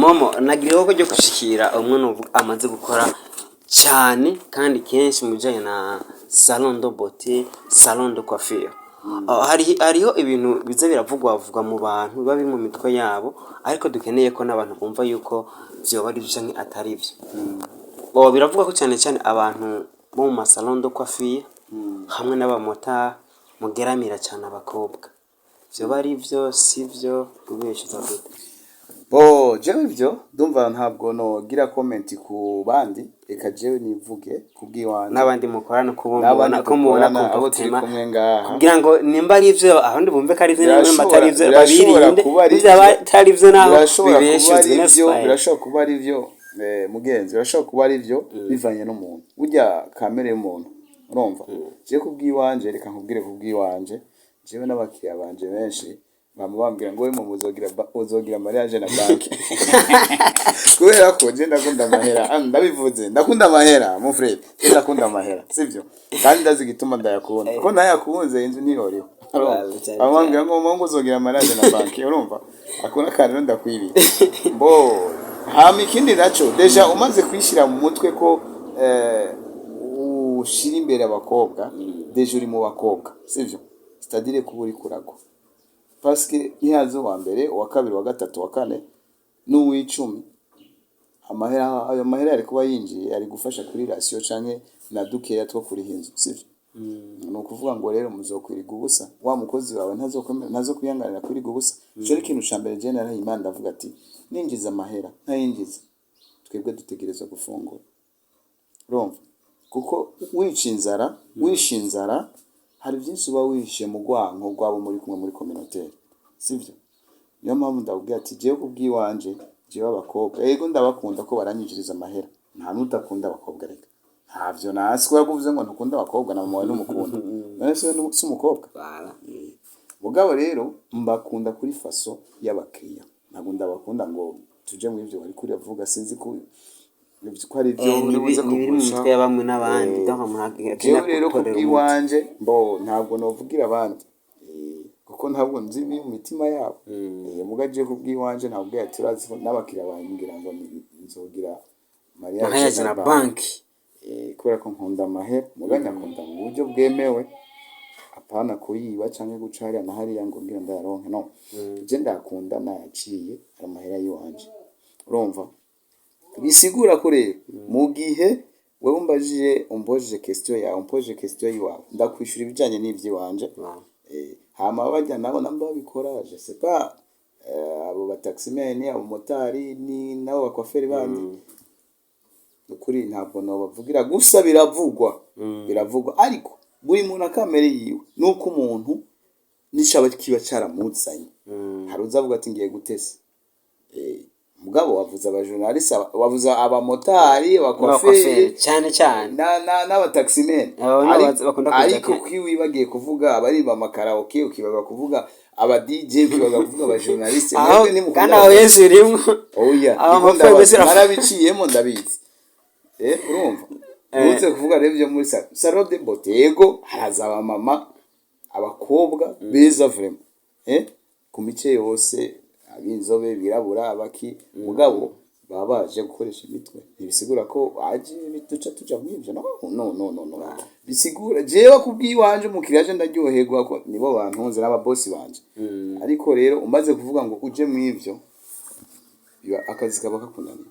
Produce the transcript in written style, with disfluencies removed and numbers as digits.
Momo nagiriyeho ko ryo gushikira umwe amaze gukora cyane kandi kenshi mu bijyanye na salon de beauté, salon de coiffure. Hariho ibintu biza biravugwa mu bantu biba biri mu mitwe yabo, ariko dukeneye ko n'abantu bumva yuko vyoba ari byo canke atari byo. Biravuga ko cyane cyane abantu bo mu masalon de coiffure hamwe n'abamota mugeramira cyane abakobwa. Vyoba ari byo sivyo kubeshiza gute? Jewe ivyo ndumva ntabwo nogira comment ku bandi, reka jewe nivuge kubwiwanje n'abandi mukorana kubona ko mubona abo turi kumwe ngaha, kugira ngo nimba ari ivyo ahandi bumve ko ari ivyo nimba atari ivyo babirinde, ivyo atari ivyo naho bibeshize. Birashobora kuba ari ivyo mugenzi, birashobora kuba ari ivyo bivanye n'umuntu, burya kamere y'umuntu urumva. Je kubwiwanje, reka nkubwire kubwiwanje, jewe n'abakiriya banje benshi bambwira ngo we mu uzogira mariage na banki. Kubera ko je ndakunda amahera, ndabivuze ndakunda amahera mon frère, ndakunda amahera sivyo, kandi ndazi gituma ndayakunda ko nayakunze inzu niroriho. Bambwira ngo mu uzogira mariage na banki, urumva akona kandi ndakwiriye. Hama ikindi naco deja umaze kwishira mu mutwe ko ushira imbere abakobwa, deja uri mu bakobwa sivyo, c'est-à-dire ko uri kuragwa. Parce que ihazo wa mbere, wa kabiri, wa gatatu, wa kane n'uw'icumi, ayo mahera ari kuba yinjiye ari gufasha kuri ratio canke na dukeya two kuri hinzu sivyo. No kuvuga ngo rero muzokwiriga ubusa, wa mukozi wawe ntazo kwiyanganira kuri gubusa. Cyo ari kintu cambere je nari Imana ndavuga ati ninjiza amahera ntayinjiza, twebwe dutegerezwa gufungura. Urumva kuko wishinzara hari byinshi uba wishe mu gwanko rwabo muri kumwe muri communauté sivyo. Niyo mpamvu ndabwira ati jewe kubwiwanje, jewe abakobwa yego ndabakunda ko baranyinjiriza amahera, nta nutakunda abakobwa reka ntavyo nasikora kuvuze ngo ntukunda abakobwa na mama n'umukunda nese n'umukobwa mugabo rero mbakunda kuri faso y'abakiriya, ntabwo ndabakunda ngo tuje mu ivyo bari kuri avuga sinzi ko ari byo nibuze kumusha bamwe n'abandi ndava muhagera rero kubwiwanje ntabwo novugira abandi kuko ntabwo nzi mu mitima yabo. Mugaje kubwiwanje ntabwo yaturazi n'abakiriya bambwira ngo nzogira mariage na banki, kubera ko nkunda amahera, muganya nkunda mu buryo bwemewe, apana kuyiba canke guca hariya na hariya ngo ngira ndayaronke no. Je ndakunda nayaciye amahera yiwanje, urumva bisigura ko rero mu gihe wewe umboje question yawe ndakwishura ibijanye n'ivyiwanje. Hama bajya nabo namba babikora je sais pas, abo bataximeni, abo motari ni nabo bakoferi bandi ukuri ntabwo no bavugira gusa biravugwa ariko buri muntu akamere yiwe nuko umuntu nishaba kiba caramuzanye. Hari uzavuga ati ngiye gutesa mugabo wavuza abajournaliste, wavuza abamotari, abakoferi cyane n'abataximeni, ariko kwiwibagiye kuvuga abari ba makaraoke, ukibaga kuvuga aba DJ, ukibaga kuvuga abajournaliste, kandi aho Yesu rimwe narabiciyemo ndabizi. Urumva uze kuvuga rero byo muri salon de beauté, yego haraza abamama abakobwa beza vraiment ku mice yose, abinzobe birabura abaki, mugabo babaje gukoresha imitwe. Bisigura ko aje bituca tuja mu ivyo no bisigura jewe kubwiwanje umukiriya je ndaryoherwa ko nibo bantunze n'ababosi banje. Ariko rero umaze kuvuga ngo uje mu ivyo akazi kaba kakunaniye.